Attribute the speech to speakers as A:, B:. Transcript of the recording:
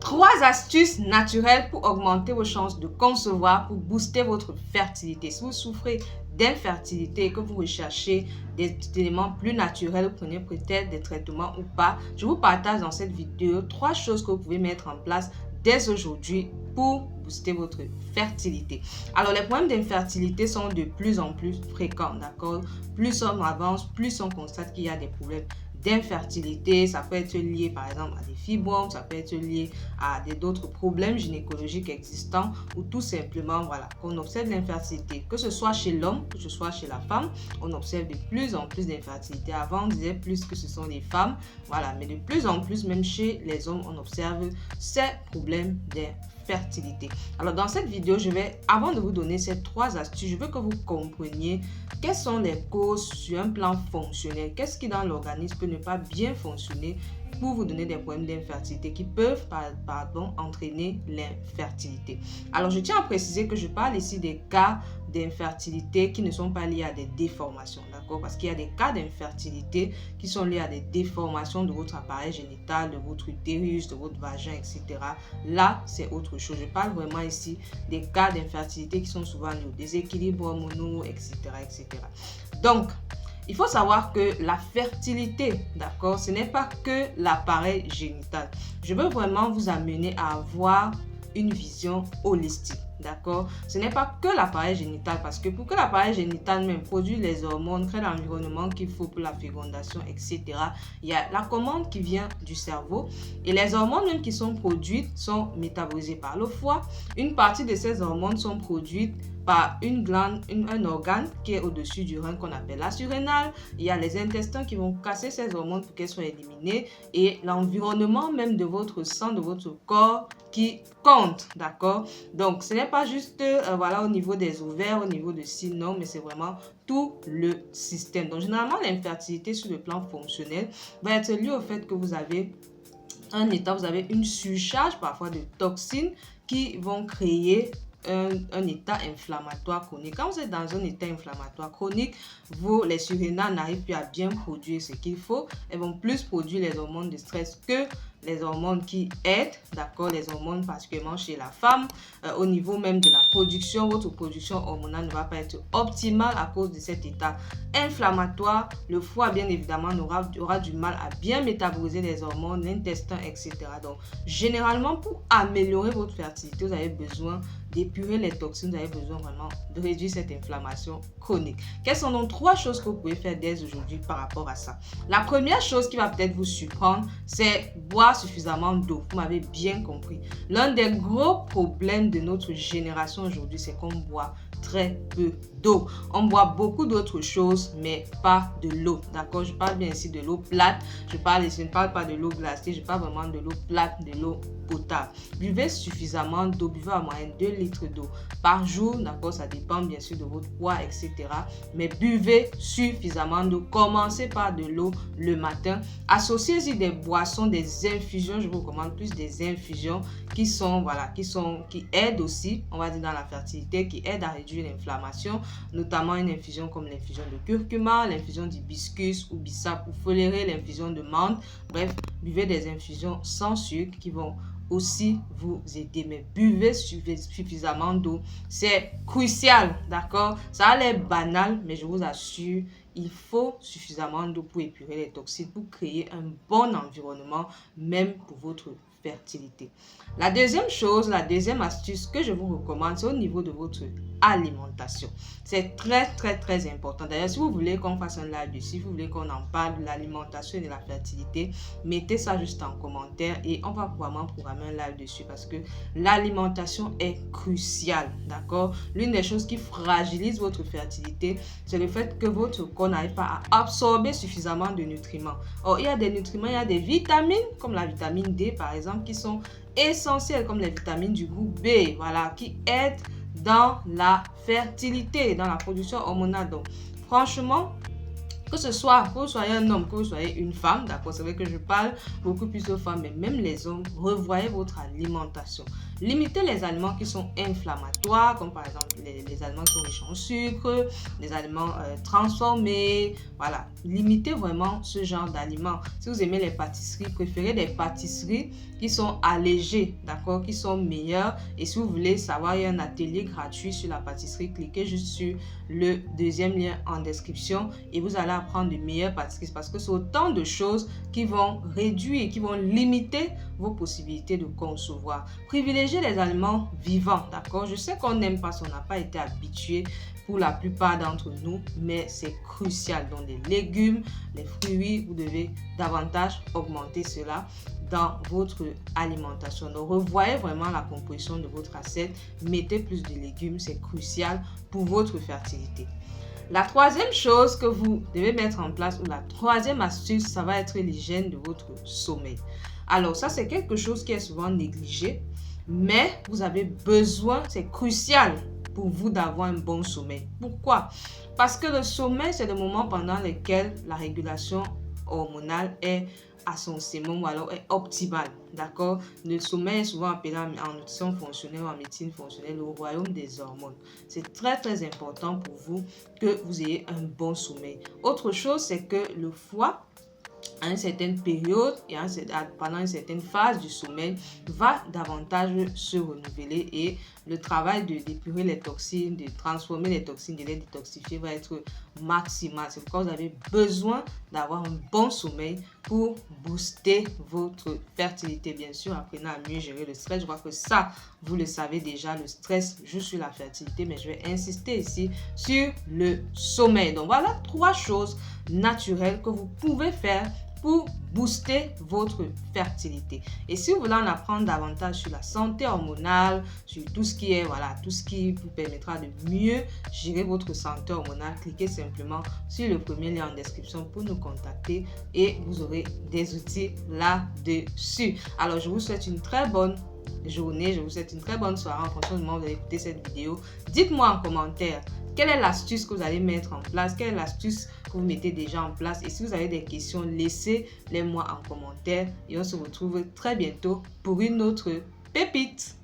A: 3 astuces naturelles pour augmenter vos chances de concevoir, pour booster votre fertilité. Si vous souffrez d'infertilité et que vous recherchez des éléments plus naturels, vous prenez peut-être des traitements ou pas, je vous partage dans cette vidéo 3 choses que vous pouvez mettre en place dès aujourd'hui pour booster votre fertilité. Alors, les problèmes d'infertilité sont de plus en plus fréquents, d'accord? Plus on avance, plus on constate qu'il y a des problèmes d'infertilité. Ça peut être lié par exemple à des fibromes, ça peut être lié à d'autres problèmes gynécologiques existants ou tout simplement voilà qu'on observe l'infertilité, que ce soit chez l'homme, que ce soit chez la femme. On observe de plus en plus d'infertilité. Avant on disait plus que ce sont les femmes, voilà, mais de plus en plus même chez les hommes on observe ces problèmes d'infertilité. Alors dans cette vidéo, avant de vous donner ces 3 astuces, je veux que vous compreniez quelles sont les causes sur un plan fonctionnel. Qu'est-ce qui dans l'organisme peut ne pas bien fonctionner pour vous donner des problèmes d'infertilité qui peuvent entraîner l'infertilité. Alors je tiens à préciser que je parle ici des cas d'infertilité qui ne sont pas liés à des déformations, d'accord? Parce qu'il y a des cas d'infertilité qui sont liés à des déformations de votre appareil génital, de votre utérus, de votre vagin, etc. Là, c'est autre chose. Je parle vraiment ici des cas d'infertilité qui sont souvent liés au déséquilibre hormonaux, etc., etc. Donc, il faut savoir que la fertilité, d'accord, ce n'est pas que l'appareil génital. Je veux vraiment vous amener à avoir une vision holistique, d'accord? Ce n'est pas que l'appareil génital, parce que pour que l'appareil génital même produise les hormones, crée l'environnement qu'il faut pour la fécondation, etc., il y a la commande qui vient du cerveau et les hormones même qui sont produites sont métabolisées par le foie. Une partie de ces hormones sont produites par une glande, un organe qui est au-dessus du rein qu'on appelle la surrénale. Il y a les intestins qui vont casser ces hormones pour qu'elles soient éliminées et l'environnement même de votre sang, de votre corps qui compte, d'accord? Donc, ce n'est pas juste voilà, au niveau des ovaires, au niveau de ci, non, mais c'est vraiment tout le système. Donc, généralement, l'infertilité sur le plan fonctionnel va être liée au fait que vous avez vous avez une surcharge parfois de toxines qui vont créer un état inflammatoire chronique. Quand vous êtes dans un état inflammatoire chronique, les surrénales n'arrivent plus à bien produire ce qu'il faut. Elles vont plus produire les hormones de stress que les hormones qui aident, d'accord, les hormones particulièrement chez la femme. Au niveau même de la production, votre production hormonale ne va pas être optimale à cause de cet état inflammatoire. Le foie, bien évidemment, aura du mal à bien métaboliser les hormones, l'intestin, etc. Donc, généralement, pour améliorer votre fertilité, vous avez besoin d'épurer les toxines, vous avez besoin vraiment de réduire cette inflammation chronique. Quelles sont donc 3 choses que vous pouvez faire dès aujourd'hui par rapport à ça? La première chose qui va peut-être vous surprendre, c'est boire suffisamment d'eau. Vous m'avez bien compris. L'un des gros problèmes de notre génération aujourd'hui, c'est qu'on boit très peu d'eau. On boit beaucoup d'autres choses, mais pas de l'eau. D'accord? Je parle bien ici de l'eau plate. Je ne parle pas de l'eau glacée. Je parle vraiment de l'eau plate, de l'eau potable. Buvez suffisamment d'eau. Buvez en moyenne 2 litres d'eau par jour. D'accord? Ça dépend bien sûr de votre poids, etc. Mais buvez suffisamment d'eau. Commencez par de l'eau le matin. Associez-y des boissons, des infusions. Je vous recommande plus des infusions qui aident aussi, on va dire, dans la fertilité, qui aident à réduire l'inflammation, notamment une infusion comme l'infusion de curcuma, l'infusion d'hibiscus ou bissap ou foléré, l'infusion de menthe. Bref, buvez des infusions sans sucre qui vont aussi vous aider, mais buvez suffisamment d'eau. C'est crucial, d'accord? Ça a l'air banal, mais je vous assure, il faut suffisamment d'eau pour épurer les toxines, pour créer un bon environnement, même pour votre fertilité. La deuxième chose, la deuxième astuce que je vous recommande, c'est au niveau de votre alimentation. C'est très, très, très important. D'ailleurs, si vous voulez qu'on fasse un live dessus, si vous voulez qu'on en parle de l'alimentation et de la fertilité, mettez ça juste en commentaire et on va probablement programmer un live dessus parce que l'alimentation est cruciale, d'accord? L'une des choses qui fragilise votre fertilité, c'est le fait que votre corps n'arrive pas à absorber suffisamment de nutriments. Or, il y a des nutriments, il y a des vitamines, comme la vitamine D, par exemple, qui sont essentielles, comme les vitamines du groupe B, voilà, qui aident dans la fertilité, dans la production hormonale. Donc, franchement, Que ce soit que vous soyez un homme, que vous soyez une femme, d'accord, c'est vrai que je parle beaucoup plus aux femmes, mais même les hommes, revoyez votre alimentation. Limitez les aliments qui sont inflammatoires, comme par exemple les aliments qui sont riches en sucre, les aliments transformés, voilà. Limitez vraiment ce genre d'aliments. Si vous aimez les pâtisseries, préférez des pâtisseries qui sont allégées, d'accord, qui sont meilleures. Et si vous voulez savoir, il y a un atelier gratuit sur la pâtisserie, cliquez juste sur le deuxième lien en description et vous allez apprendre de meilleures pâtisseries, parce que c'est autant de choses qui vont réduire, qui vont limiter vos possibilités de concevoir. Privilégiez les aliments vivants, d'accord? Je sais qu'on n'aime pas si on n'a pas été habitué pour la plupart d'entre nous, mais c'est crucial. Donc les légumes, les fruits, vous devez davantage augmenter cela dans votre alimentation. Donc revoyez vraiment la composition de votre assiette, mettez plus de légumes, c'est crucial pour votre fertilité. La troisième chose que vous devez mettre en place, ou la troisième astuce, ça va être l'hygiène de votre sommeil. Alors ça, c'est quelque chose qui est souvent négligé, mais vous avez besoin, c'est crucial pour vous d'avoir un bon sommeil. Pourquoi? Parce que le sommeil, c'est le moment pendant lequel la régulation hormonale est à son summum ou alors est optimale, d'accord? Le sommeil est souvent appelé en nutrition fonctionnelle ou en médecine fonctionnelle le royaume des hormones. C'est très très important pour vous que vous ayez un bon sommeil. Autre chose, c'est que le foie, à une certaine période et pendant une certaine phase du sommeil, va davantage se renouveler et le travail d'épurer les toxines, de transformer les toxines, de les détoxifier va être maximal. C'est pourquoi vous avez besoin d'avoir un bon sommeil pour booster votre fertilité. Bien sûr, apprenez à mieux gérer le stress. Je crois que ça, vous le savez déjà, le stress joue sur la fertilité, mais je vais insister ici sur le sommeil. Donc voilà 3 choses naturelles que vous pouvez faire pour booster votre fertilité. Et si vous voulez en apprendre davantage sur la santé hormonale, sur tout ce qui est, voilà, tout ce qui vous permettra de mieux gérer votre santé hormonale, cliquez simplement sur le premier lien en description pour nous contacter et vous aurez des outils là-dessus. Alors, je vous souhaite une très bonne journée, je vous souhaite une très bonne soirée en fonction du moment où vous allez écouter cette vidéo. Dites-moi en commentaire quelle est l'astuce que vous allez mettre en place, quelle est l'astuce que vous mettez déjà en place. Et si vous avez des questions, laissez-les moi en commentaire et on se retrouve très bientôt pour une autre pépite.